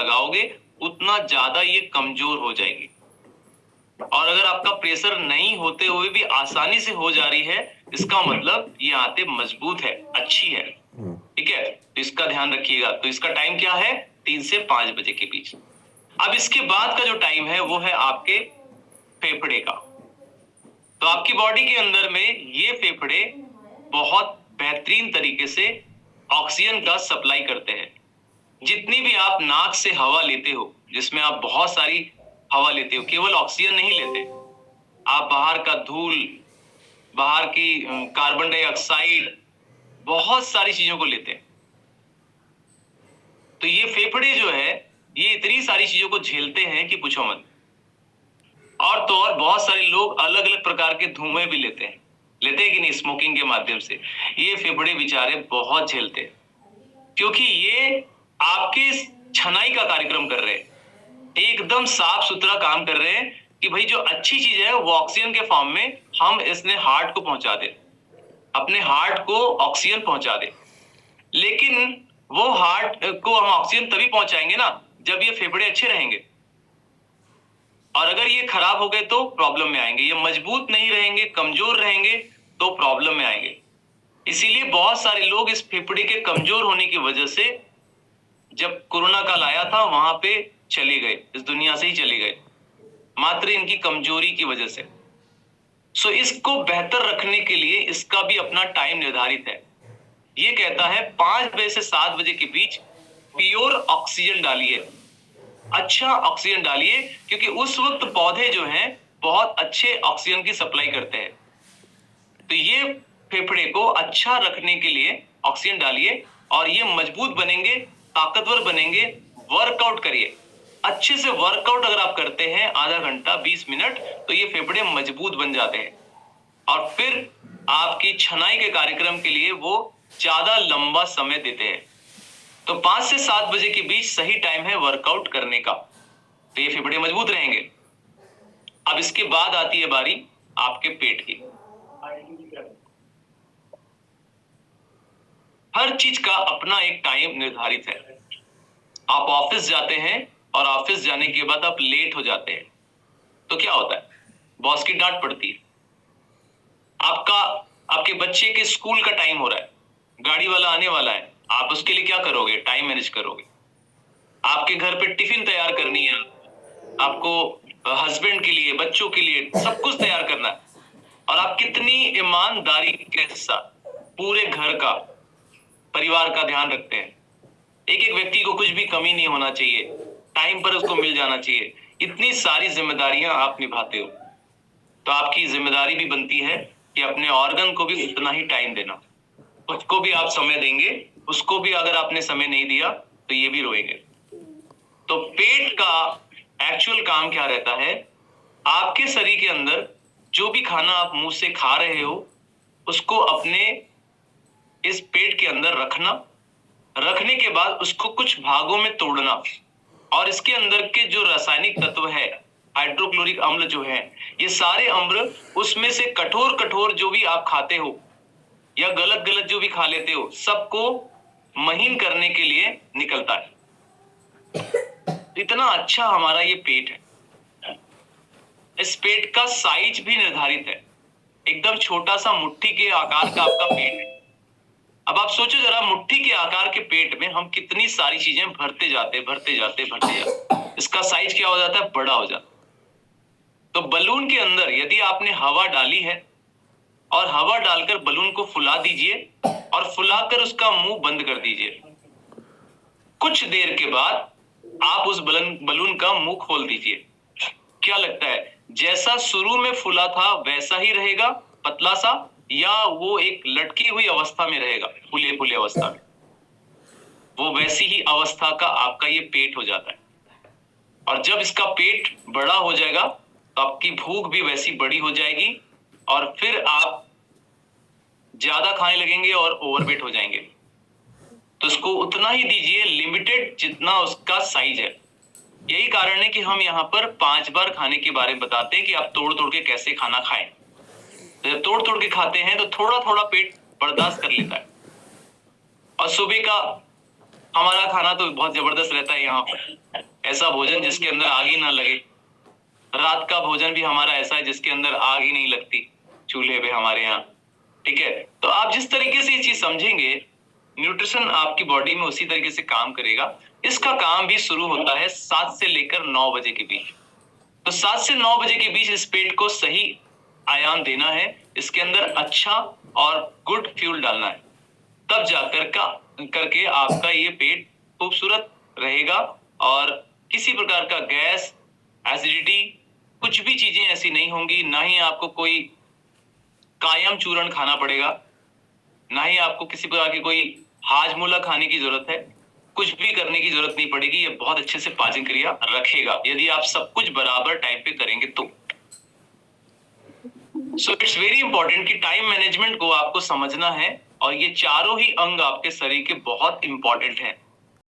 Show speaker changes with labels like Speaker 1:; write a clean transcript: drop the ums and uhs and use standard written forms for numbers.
Speaker 1: लगाओगे उतना ज्यादा ये कमजोर हो जाएगी। और अगर आपका प्रेशर नहीं होते हुए भी आसानी से हो जा रही है, इसका मतलब ये आंतें मजबूत है, अच्छी है। ठीक है, तो इसका ध्यान रखिएगा। तो इसका टाइम क्या है? 3 से 5 बजे के बीच। अब इसके बाद का जो टाइम है वो है आपके फेफड़े का। तो आपकी बॉडी के अंदर में ये फेफड़े बहुत बेहतरीन तरीके से ऑक्सीजन का सप्लाई करते हैं। जितनी भी आप नाक से हवा लेते हो, जिसमें आप बहुत सारी हवा लेते हो, केवल ऑक्सीजन नहीं लेते, आप बाहर का धूल, बाहर की कार्बन डाइऑक्साइड, बहुत सारी चीजों को लेते हैं। तो ये फेफड़े जो है ये इतनी सारी चीजों को झेलते हैं कि पूछो मत। और तो और बहुत सारे लोग अलग अलग प्रकार के धुएं भी लेते हैं कि नहीं, स्मोकिंग के माध्यम से। ये फेफड़े बेचारे बहुत झेलते हैं, क्योंकि ये आपके छनाई का कार्यक्रम कर रहे हैं, एकदम साफ सुथरा काम कर रहे हैं कि भाई जो अच्छी चीज है वो ऑक्सीजन के फॉर्म में हम इसने हार्ट को पहुंचा दे, अपने हार्ट को ऑक्सीजन पहुंचा दे। लेकिन वो हार्ट को हम ऑक्सीजन तभी पहुंचाएंगे ना जब ये फेफड़े अच्छे रहेंगे। और अगर ये खराब हो गए तो प्रॉब्लम में आएंगे। ये मजबूत नहीं रहेंगे, कमजोर रहेंगे तो प्रॉब्लम में आएंगे। इसीलिए बहुत सारे लोग इस फेफड़े के कमजोर होने की वजह से जब कोरोना काल आया था वहां पे चले गए, इस दुनिया से ही चले गए, मात्र इनकी कमजोरी की वजह से। सो इसको बेहतर रखने के लिए इसका भी अपना टाइम निर्धारित है। ये कहता है 5 बजे से 7 बजे के बीच प्योर ऑक्सीजन डालिए, अच्छा ऑक्सीजन डालिए, क्योंकि उस वक्त पौधे जो हैं बहुत अच्छे ऑक्सीजन की सप्लाई करते हैं। तो ये फेफड़े को अच्छा रखने के लिए ऑक्सीजन डालिए और ये मजबूत बनेंगे, ताकतवर बनेंगे। वर्कआउट करिए, अच्छे से वर्कआउट अगर आप करते हैं आधा घंटा 20 मिनट, तो ये फेफड़े मजबूत बन जाते हैं और फिर आपकी छनाई के कार्यक्रम के लिए वो ज्यादा लंबा समय देते हैं। तो 5 से 7 बजे के बीच सही टाइम है वर्कआउट करने का, तो ये फेफड़े मजबूत रहेंगे। अब इसके बाद आती है बारी आपके पेट की। हर चीज का अपना एक टाइम निर्धारित है। आप ऑफिस जाते हैं और ऑफिस जाने के बाद आप लेट हो जाते हैं, तो क्या होता है? बॉस की डांट पड़ती है। आपके बच्चे के स्कूल का टाइम हो रहा है, गाड़ी वाला आने वाला है, आप उसके लिए क्या करोगे? टाइम मैनेज करोगे। आपके घर पे टिफिन तैयार करनी है, आपको हस्बैंड के लिए, बच्चों के लिए सब कुछ तैयार करना है। और आप कितनी ईमानदारी के साथ पूरे घर का, परिवार का ध्यान रखते हैं। एक एक व्यक्ति को कुछ भी कमी नहीं होना चाहिए, टाइम पर उसको मिल जाना चाहिए। इतनी सारी जिम्मेदारियां आप निभाते हो, तो आपकी जिम्मेदारी भी बनती है कि अपने ऑर्गन को भी उतना ही टाइम देना। उसको भी आप समय देंगे, उसको भी अगर आपने समय नहीं दिया तो ये भी रोएंगे। तो पेट का एक्चुअल काम क्या रहता है? आपके शरीर के अंदर जो भी खाना आप मुंह से खा रहे हो उसको अपने इस पेट के अंदर रखना, रखने के बाद उसको कुछ भागों में तोड़ना, और इसके अंदर के जो रासायनिक तत्व है, हाइड्रोक्लोरिक अम्ल जो है, ये सारे अम्ल उसमें से कठोर कठोर जो भी आप खाते हो या गलत गलत जो भी खा लेते हो, सबको महीन करने के लिए निकलता है। इतना अच्छा हमारा ये पेट है। इस पेट का साइज भी निर्धारित है, एकदम छोटा सा मुट्ठी के आकार का आपका पेट है। अब आप सोचो जरा, मुट्ठी के आकार के पेट में हम कितनी सारी चीजें भरते जाते, इसका साइज क्या हो जाता है? बड़ा हो जाता है। तो बलून के अंदर यदि आपने हवा डाली है और हवा डालकर बलून को फुला दीजिए और फुलाकर उसका मुंह बंद कर दीजिए। कुछ देर के बाद आप उस बलून का मुंह खोल दीजिए। क्या लगता है, जैसा शुरू में फूला था वैसा ही रहेगा, पतला सा, या वो एक लटकी हुई अवस्था में रहेगा, फूले फूले अवस्था में? वो वैसी ही अवस्था का आपका ये पेट हो जाता है। और जब इसका पेट बड़ा हो जाएगा तो आपकी भूख भी वैसी बड़ी हो जाएगी और फिर आप ज्यादा खाने लगेंगे और ओवरवेट हो जाएंगे। तो इसको उतना ही दीजिए, लिमिटेड, जितना उसका साइज है। यही कारण है कि हम यहाँ पर 5 बार खाने के बारे में बताते हैं कि आप तोड़ तोड़ के कैसे खाना खाएं। तो जब तोड़ तोड़ के खाते हैं तो थोड़ा थोड़ा पेट बर्दाश्त कर लेता है। और सुबह का हमारा खाना तो बहुत जबरदस्त रहता है यहाँ पर। ऐसा भोजन जिसके अंदर आग ही ना लगे। रात का भोजन भी हमारा ऐसा है जिसके अंदर आग ही नहीं लगती चूल्हे पे हमारे यहाँ। ठीक है, तो आप जिस तरीके से ये चीज समझेंगे, न्यूट्रिशन आपकी बॉडी में उसी तरीके से काम करेगा। इसका काम भी शुरू होता है 7 से लेकर 9 बजे के बीच। तो 7 से 9 बजे के बीच इस पेट को सही आयाम देना है, इसके अंदर अच्छा और गुड फ्यूल डालना है, तब जाकर करके आपका ये पेट खूबसूरत रहेगा और किसी प्रकार का गैस, एसिडिटी, कुछ भी चीजें ऐसी नहीं होंगी। ना ही आपको कोई कायम चूर्ण खाना पड़ेगा, ना ही आपको किसी प्रकार की कोई हाजमोला खाने की जरूरत है, कुछ भी करने की जरूरत नहीं पड़ेगी। ये बहुत अच्छे से पाचन क्रिया रखेगा यदि आप सब कुछ बराबर टाइम पे करेंगे तो। सो इट्स वेरी इंपॉर्टेंट कि टाइम मैनेजमेंट को आपको समझना है और ये चारों ही अंग आपके शरीर के बहुत इंपॉर्टेंट हैं।